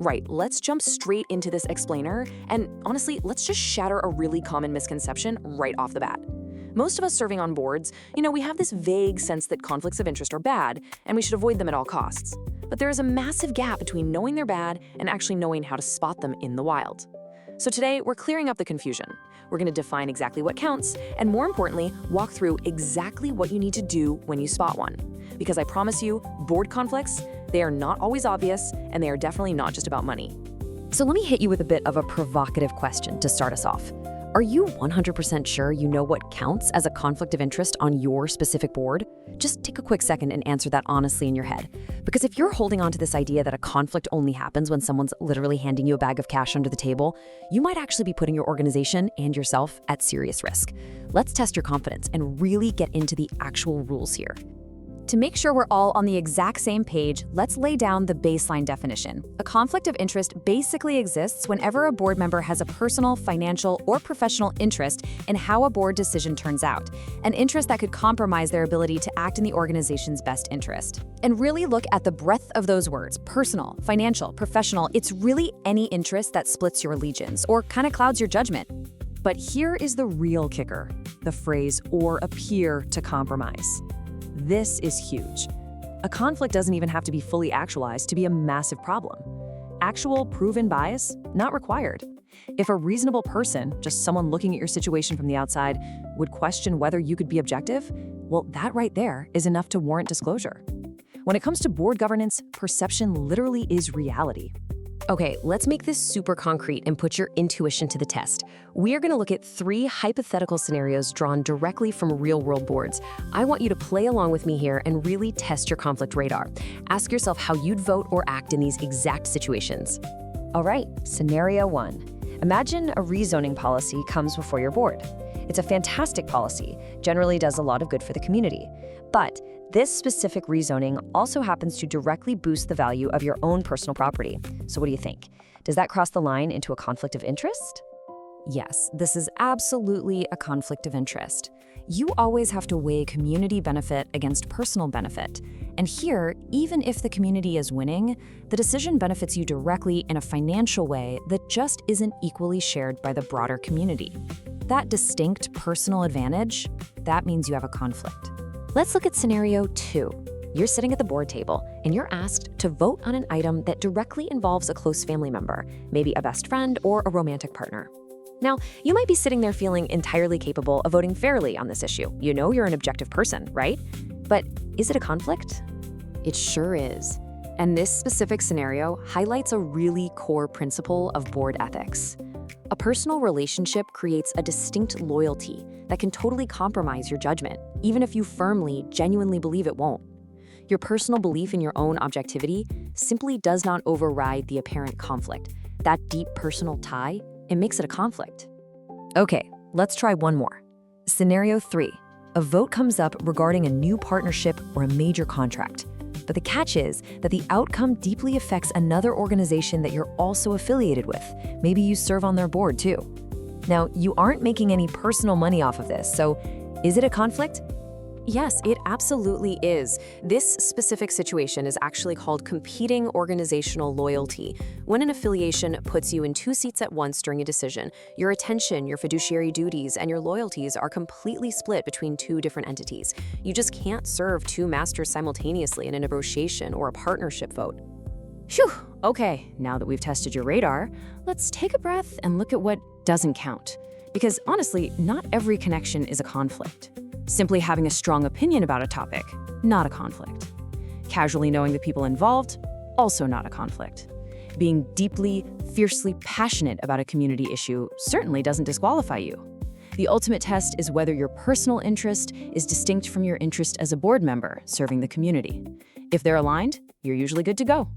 Right, let's jump straight into this explainer, and honestly, let's just shatter a really common misconception right off the bat. Most of us serving on boards, we have this vague sense that conflicts of interest are bad, and we should avoid them at all costs. But there is a massive gap between knowing they're bad and actually knowing how to spot them in the wild. So today, we're clearing up the confusion. We're going to define exactly what counts, and more importantly, walk through exactly what you need to do when you spot one. Because I promise you, board conflicts, they are not always obvious, and they are definitely not just about money. So let me hit you with a bit of a provocative question to start us off. Are you 100% sure you know what counts as a conflict of interest on your specific board? Just take a quick second and answer that honestly in your head. Because if you're holding on to this idea that a conflict only happens when someone's literally handing you a bag of cash under the table, you might actually be putting your organization and yourself at serious risk. Let's test your confidence and really get into the actual rules here. To make sure we're all on the exact same page, let's lay down the baseline definition. A conflict of interest basically exists whenever a board member has a personal, financial, or professional interest in how a board decision turns out, an interest that could compromise their ability to act in the organization's best interest. And really look at the breadth of those words: personal, financial, professional. It's really any interest that splits your allegiance or kind of clouds your judgment. But here is the real kicker, the phrase "or appear to compromise." This is huge. A conflict doesn't even have to be fully actualized to be a massive problem. Actual proven bias, not required. If a reasonable person, just someone looking at your situation from the outside, would question whether you could be objective, well, that right there is enough to warrant disclosure. When it comes to board governance, perception literally is reality. Okay, let's make this super concrete and put your intuition to the test. We are going to look at 3 hypothetical scenarios drawn directly from real-world boards. I want you to play along with me here and really test your conflict radar. Ask yourself how you'd vote or act in these exact situations. All right, scenario 1. Imagine a rezoning policy comes before your board. It's a fantastic policy, generally does a lot of good for the community. But this specific rezoning also happens to directly boost the value of your own personal property. So what do you think? Does that cross the line into a conflict of interest? Yes, this is absolutely a conflict of interest. You always have to weigh community benefit against personal benefit. And here, even if the community is winning, the decision benefits you directly in a financial way that just isn't equally shared by the broader community. That distinct personal advantage, that means you have a conflict. Let's look at scenario 2. You're sitting at the board table, and you're asked to vote on an item that directly involves a close family member, maybe a best friend or a romantic partner. Now, you might be sitting there feeling entirely capable of voting fairly on this issue. You know you're an objective person, right? But is it a conflict? It sure is. And this specific scenario highlights a really core principle of board ethics. A personal relationship creates a distinct loyalty that can totally compromise your judgment, even if you firmly, genuinely believe it won't. Your personal belief in your own objectivity simply does not override the apparent conflict. That deep personal tie, it makes it a conflict. Okay, let's try one more. Scenario 3. A vote comes up regarding a new partnership or a major contract. But the catch is that the outcome deeply affects another organization that you're also affiliated with. Maybe you serve on their board too. Now, you aren't making any personal money off of this, so is it a conflict? Yes, it absolutely is. This specific situation is actually called competing organizational loyalty. When an affiliation puts you in 2 seats at once during a decision, your attention, your fiduciary duties, and your loyalties are completely split between 2 different entities. You just can't serve 2 masters simultaneously in a negotiation or a partnership vote. Phew, okay, now that we've tested your radar, let's take a breath and look at what doesn't count. Because honestly, not every connection is a conflict. Simply having a strong opinion about a topic, not a conflict. Casually knowing the people involved, also not a conflict. Being deeply, fiercely passionate about a community issue certainly doesn't disqualify you. The ultimate test is whether your personal interest is distinct from your interest as a board member serving the community. If they're aligned, you're usually good to go.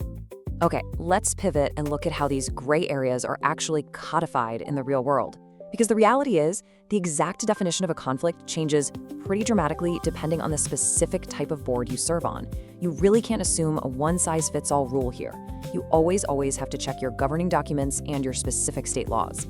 Okay, let's pivot and look at how these gray areas are actually codified in the real world. Because the reality is, the exact definition of a conflict changes pretty dramatically depending on the specific type of board you serve on. You really can't assume a one-size-fits-all rule here. You always have to check your governing documents and your specific state laws.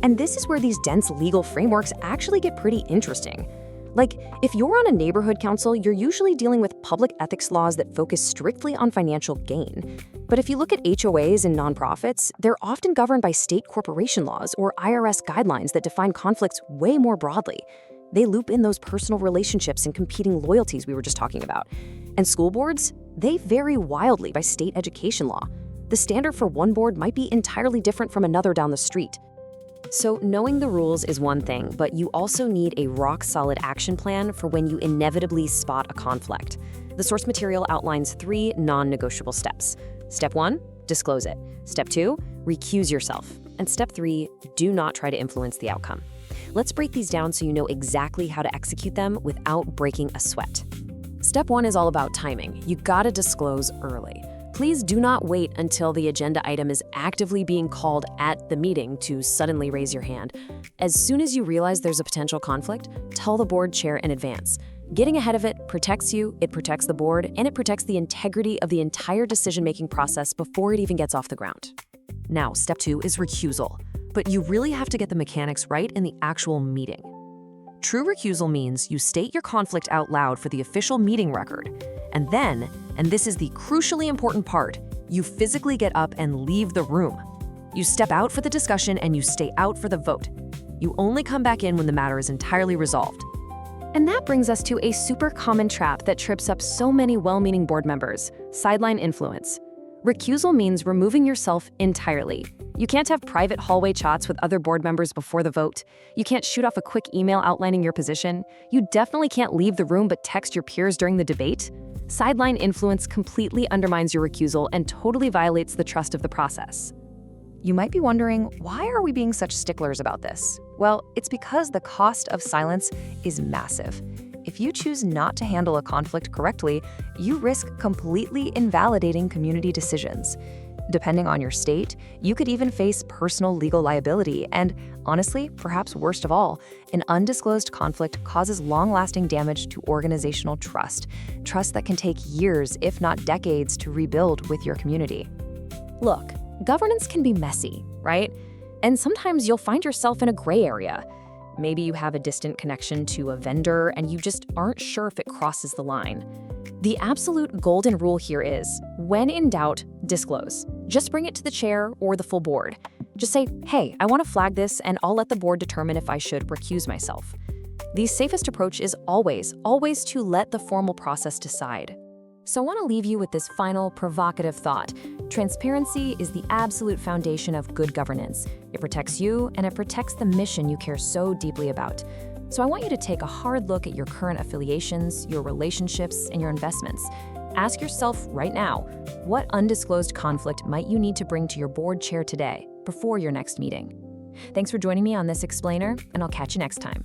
And this is where these dense legal frameworks actually get pretty interesting. Like, if you're on a neighborhood council, you're usually dealing with public ethics laws that focus strictly on financial gain. But if you look at HOAs and nonprofits, they're often governed by state corporation laws or IRS guidelines that define conflicts way more broadly. They loop in those personal relationships and competing loyalties we were just talking about. And school boards, they vary wildly by state education law. The standard for one board might be entirely different from another down the street. So knowing the rules is one thing, but you also need a rock-solid action plan for when you inevitably spot a conflict. The source material outlines 3 non-negotiable steps. Step 1, disclose it. Step 2, recuse yourself. And step 3, do not try to influence the outcome. Let's break these down so you know exactly how to execute them without breaking a sweat. Step 1 is all about timing. You gotta disclose early. Please do not wait until the agenda item is actively being called at the meeting to suddenly raise your hand. As soon as you realize there's a potential conflict, tell the board chair in advance. Getting ahead of it protects you, it protects the board, and it protects the integrity of the entire decision-making process before it even gets off the ground. Now, step 2 is recusal. But you really have to get the mechanics right in the actual meeting. True recusal means you state your conflict out loud for the official meeting record. And then, and this is the crucially important part, you physically get up and leave the room. You step out for the discussion and you stay out for the vote. You only come back in when the matter is entirely resolved. And that brings us to a super common trap that trips up so many well-meaning board members: sideline influence. Recusal means removing yourself entirely. You can't have private hallway chats with other board members before the vote. You can't shoot off a quick email outlining your position. You definitely can't leave the room but text your peers during the debate. Sideline influence completely undermines your recusal and totally violates the trust of the process. You might be wondering, why are we being such sticklers about this? Well, it's because the cost of silence is massive. If you choose not to handle a conflict correctly, you risk completely invalidating community decisions. Depending on your state, you could even face personal legal liability, and honestly, perhaps worst of all, an undisclosed conflict causes long-lasting damage to organizational trust that can take years, if not decades, to rebuild with your community. Look, governance can be messy, right? And sometimes you'll find yourself in a gray area. Maybe you have a distant connection to a vendor and you just aren't sure if it crosses the line. The absolute golden rule here is, when in doubt, disclose. Just bring it to the chair or the full board. Just say, hey, I want to flag this and I'll let the board determine if I should recuse myself. The safest approach is always to let the formal process decide. So I want to leave you with this final provocative thought. Transparency is the absolute foundation of good governance. It protects you and it protects the mission you care so deeply about. So I want you to take a hard look at your current affiliations, your relationships, and your investments. Ask yourself right now, what undisclosed conflict might you need to bring to your board chair today before your next meeting? Thanks for joining me on this explainer, and I'll catch you next time.